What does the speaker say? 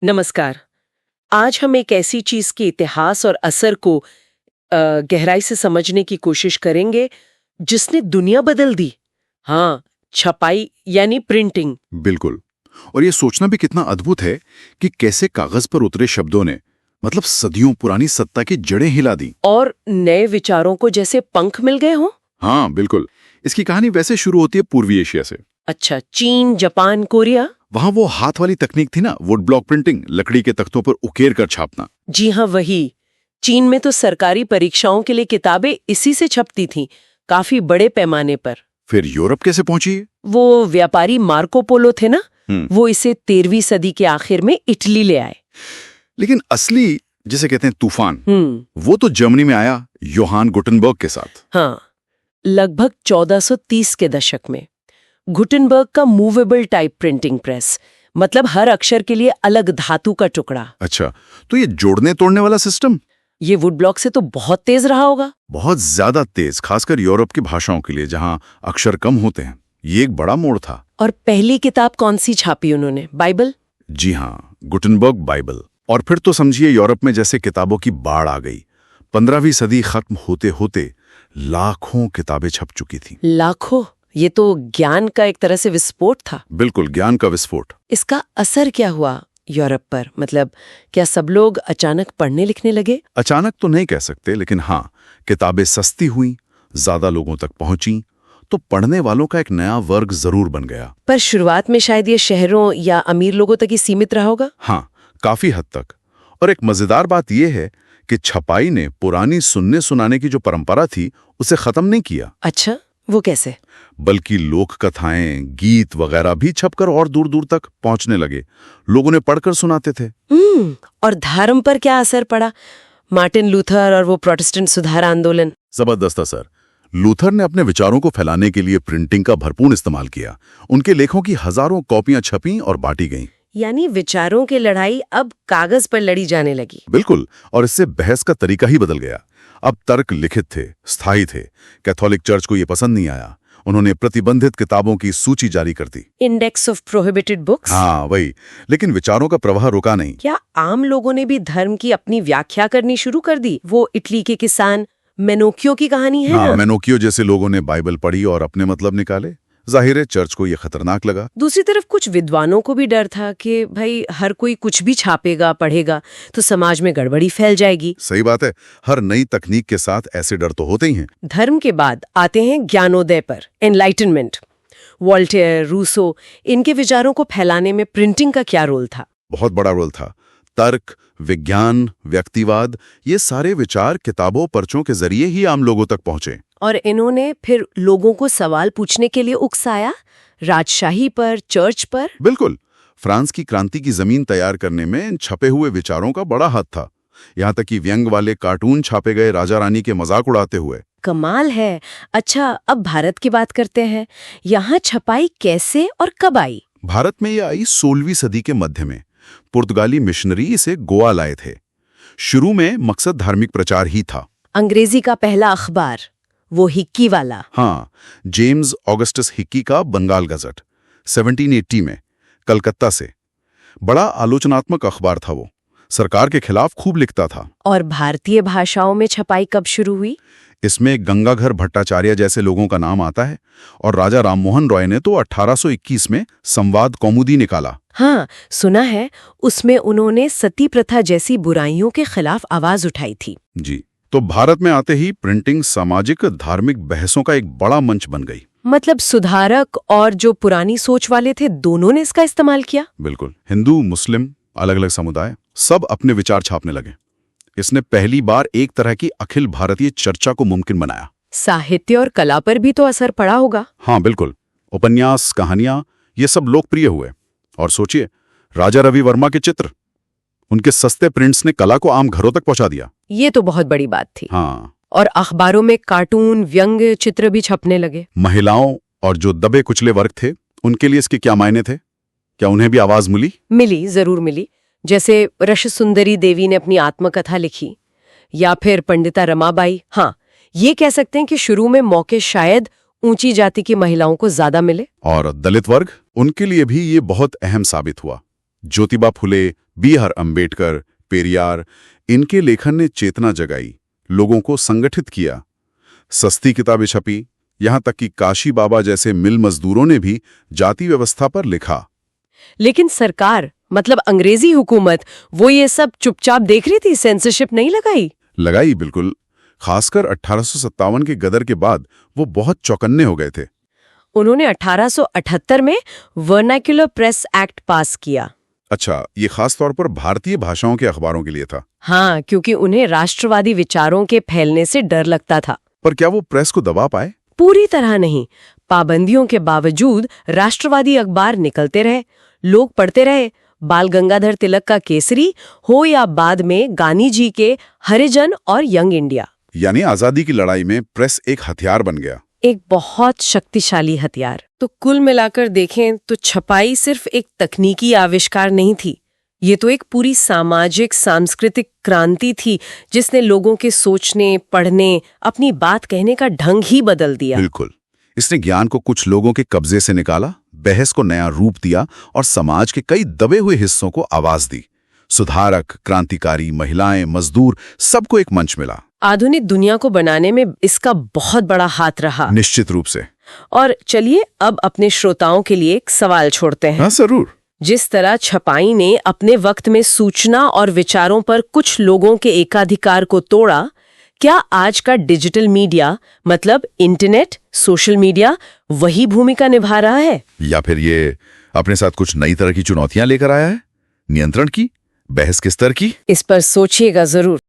नमस्कार। आज हम एक ऐसी चीज के इतिहास और असर को गहराई से समझने की कोशिश करेंगे जिसने दुनिया बदल दी। हाँ, छपाई यानी प्रिंटिंग। बिल्कुल। और ये सोचना भी कितना अद्भुत है कि कैसे कागज पर उतरे शब्दों ने मतलब सदियों पुरानी सत्ता की जड़ें हिला दी और नए विचारों को जैसे पंख मिल गए हों। हाँ बिल्कुल। इसकी कहानी वैसे शुरू होती है पूर्वी एशिया से। अच्छा, चीन, जापान, कोरिया। वहां वो हाथ वाली तकनीक थी ना, वुड ब्लॉक प्रिंटिंग, लकड़ी के तख्तों पर उकेर कर छापना। जी हाँ, वही। चीन में तो सरकारी परीक्षाओं के लिए किताबें इसी से छपती थीं, काफी बड़े पैमाने पर। फिर यूरोप कैसे पहुंची? वो व्यापारी मार्को पोलो थे ना, वो इसे 13वीं सदी के आखिर में इटली ले आए। लेकिन असली जिसे कहते हैं तूफान, वो तो जर्मनी में आया योहान गुटेनबर्ग के साथ। हाँ, लगभग 1430 के दशक में। गुटेनबर्ग का मूवेबल टाइप प्रिंटिंग प्रेस, मतलब हर अक्षर के लिए अलग धातु का टुकड़ा। अच्छा, तो ये जोड़ने तोड़ने वाला सिस्टम ये वुड ब्लॉक से तो बहुत तेज रहा होगा। बहुत ज्यादा तेज, खासकर यूरोप की भाषाओं के लिए जहां अक्षर कम होते हैं। ये एक बड़ा मोड़ था। और पहली किताब कौन सी छापी उन्होंने? बाइबल? जी हाँ, गुटेनबर्ग बाइबल। और फिर तो समझिए यूरोप में जैसे किताबों की बाढ़ आ गई। 15वीं सदी खत्म होते होते लाखों किताबें छप चुकी थी। लाखों? ये तो ज्ञान का एक तरह से विस्फोट था। बिल्कुल, ज्ञान का विस्फोट। इसका असर क्या हुआ यूरोप पर? मतलब क्या सब लोग अचानक पढ़ने लिखने लगे? अचानक तो नहीं कह सकते, लेकिन हाँ, किताबें सस्ती हुई, ज्यादा लोगों तक पहुंची, तो पढ़ने वालों का एक नया वर्ग जरूर बन गया। पर शुरुआत में शायद ये शहरों या अमीर लोगों तक ही सीमित रहा होगा। हाँ, काफी हद तक। और एक मजेदार बात यह है कि छपाई ने पुरानी सुनने सुनाने की जो परंपरा थी उसे खत्म नहीं किया। अच्छा, वो कैसे? बल्कि लोक कथाएं, गीत वगैरह भी छपकर और दूर दूर तक पहुंचने लगे। लोगों ने पढ़कर सुनाते थे। और धर्म पर क्या असर पड़ा? मार्टिन लूथर और वो प्रोटेस्टेंट सुधार आंदोलन। जबरदस्त असर। लूथर ने अपने विचारों को फैलाने के लिए प्रिंटिंग का भरपूर इस्तेमाल किया। उनके लेखों की हजारों कॉपियां छपीं और बांटी गईं। यानी विचारों की लड़ाई अब कागज पर लड़ी जाने लगी। बिल्कुल, और इससे बहस का तरीका ही बदल गया। अब तर्क लिखित थे, स्थायी थे। कैथोलिक चर्च को ये पसंद नहीं आया। उन्होंने प्रतिबंधित किताबों की सूची जारी कर दी, इंडेक्स ऑफ प्रोहिबिटेड बुक्स। हाँ वही। लेकिन विचारों का प्रवाह रुका नहीं। क्या आम लोगों ने भी धर्म की अपनी व्याख्या करनी शुरू कर दी? वो इटली के किसान मेनोकियो की कहानी है ना? मेनोकियो जैसे लोगों ने बाइबल पढ़ी और अपने मतलब निकाले। जाहिर है चर्च को यह खतरनाक लगा। दूसरी तरफ कुछ विद्वानों को भी डर था कि भाई हर कोई कुछ भी छापेगा पढ़ेगा तो समाज में गड़बड़ी फैल जाएगी। सही बात है, हर नई तकनीक के साथ ऐसे डर तो होते ही हैं। धर्म के बाद आते हैं ज्ञानोदय पर, एनलाइटनमेंट। वॉल्टेयर, रूसो, इनके विचारों को फैलाने में प्रिंटिंग का क्या रोल था? बहुत बड़ा रोल था। तर्क, विज्ञान, व्यक्तिवाद, ये सारे विचार किताबों पर्चों के जरिए ही आम लोगों तक पहुंचे। और इन्होंने फिर लोगों को सवाल पूछने के लिए उकसाया, राजशाही पर, चर्च पर। बिल्कुल, फ्रांस की क्रांति की जमीन तैयार करने में इन छपे हुए विचारों का बड़ा हाथ था। यहाँ तक कि व्यंग वाले कार्टून छापे गए राजा रानी के मजाक उड़ाते हुए। कमाल है। अच्छा, अब भारत की बात करते हैं। यहाँ छपाई कैसे और कब आई? भारत में यह आई 16वीं सदी के मध्य में। पुर्तगाली मिशनरी इसे गोवा लाए थे। शुरू में मकसद धार्मिक प्रचार ही था। अंग्रेजी का पहला अखबार, वो हिक्की वाला। हाँ, जेम्स ऑगस्टस हिक्की का बंगाल गजट 1780 में कलकत्ता से। बड़ा आलोचनात्मक अखबार था वो, सरकार के खिलाफ खूब लिखता था। और भारतीय भाषाओं में छपाई कब शुरू हुई? इसमें गंगाधर भट्टाचार्य जैसे लोगों का नाम आता है। और राजा राममोहन रॉय ने तो 1821 में संवाद कौमुदी निकाला। हाँ, सुना है। उसमें उन्होंने सती प्रथा जैसी बुराइयों के खिलाफ आवाज उठाई थी। जी, तो भारत में आते ही प्रिंटिंग सामाजिक धार्मिक बहसों का एक बड़ा मंच बन गई। मतलब सुधारक और जो पुरानी सोच वाले थे, दोनों ने इसका इस्तेमाल किया। बिल्कुल, हिंदू, मुस्लिम, अलग अलग समुदाय सब अपने विचार छापने लगे। इसने पहली बार एक तरह की अखिल भारतीय चर्चा को मुमकिन बनाया। साहित्य और कला पर भी तो असर पड़ा होगा। हाँ बिल्कुल, उपन्यास, कहानियां, ये सब लोकप्रिय हुए। और सोचिए, राजा रवि वर्मा के चित्र, उनके सस्ते प्रिंट्स ने कला को आम घरों तक पहुंचा दिया। ये तो बहुत बड़ी बात थी। हाँ, और अखबारों में कार्टून, व्यंग्य चित्र भी छपने लगे। महिलाओं और जो दबे कुचले वर्ग थे, उनके लिए इसके क्या मायने थे? क्या उन्हें भी आवाज मिली? मिली, जरूर मिली। जैसे रश सुंदरी देवी ने अपनी आत्मकथा लिखी, या फिर पंडिता रमाबाई। हाँ, ये कह सकते हैं कि शुरू में मौके शायद ऊंची जाति की महिलाओं को ज्यादा मिले। और दलित वर्ग, उनके लिए भी ये बहुत अहम साबित हुआ। ज्योतिबा फुले, B.R. अम्बेडकर, पेरियार, इनके लेखन ने चेतना जगाई, लोगों को संगठित किया। सस्ती किताबें छपी, यहां तक कि काशी बाबा जैसे मिल मजदूरों ने भी जाति व्यवस्था पर लिखा। लेकिन सरकार, मतलब अंग्रेजी हुकूमत, वो ये सब चुपचाप देख रही थी, सेंसरशिप नहीं लगाई? लगाई, बिल्कुल। खासकर 1857 के गदर के बाद वो बहुत चौकन्ने हो गए थे। उन्होंने 1878 में वर्नाक्युलर प्रेस एक्ट पास किया। अच्छा, ये खास तौर पर भारतीय भाषाओं के अखबारों के लिए था। हाँ, क्योंकि उन्हें राष्ट्रवादी विचारों के फैलने से डर लगता था। पर क्या वो प्रेस को दबा पाए? पूरी तरह नहीं। पाबंदियों के बावजूद राष्ट्रवादी अखबार निकलते रहे, लोग पढ़ते रहे। बाल गंगाधर तिलक का केसरी हो या बाद में गांधी जी के हरिजन और यंग इंडिया। यानी आजादी की लड़ाई में प्रेस एक हथियार बन गया। एक बहुत शक्तिशाली हथियार। तो कुल मिलाकर देखें तो छपाई सिर्फ एक तकनीकी आविष्कार नहीं थी, ये तो एक पूरी सामाजिक सांस्कृतिक क्रांति थी जिसने लोगों के सोचने, पढ़ने, अपनी बात कहने का ढंग ही बदल दिया। बिल्कुल। इसने ज्ञान को कुछ लोगों के कब्जे से निकाला, बहस को नया रूप दिया और समाज के कई दबे हुए हिस्सों को आवाज दी। सुधारक, क्रांतिकारी, महिलाएं, मजदूर, सबको एक मंच मिला। आधुनिक दुनिया को बनाने में इसका बहुत बड़ा हाथ रहा। निश्चित रूप से। और चलिए अब अपने श्रोताओं के लिए एक सवाल छोड़ते हैं। हाँ, जरूर। जिस तरह छपाई ने अपने वक्त में सूचना और विचारों पर कुछ लोगों के एकाधिकार को तोड़ा, क्या आज का डिजिटल मीडिया, मतलब इंटरनेट, सोशल मीडिया, वही भूमिका निभा रहा है? या फिर ये अपने साथ कुछ नई तरह की चुनौतियां लेकर आया है? नियंत्रण की, बहस के स्तर की? इस पर सोचिएगा जरूर।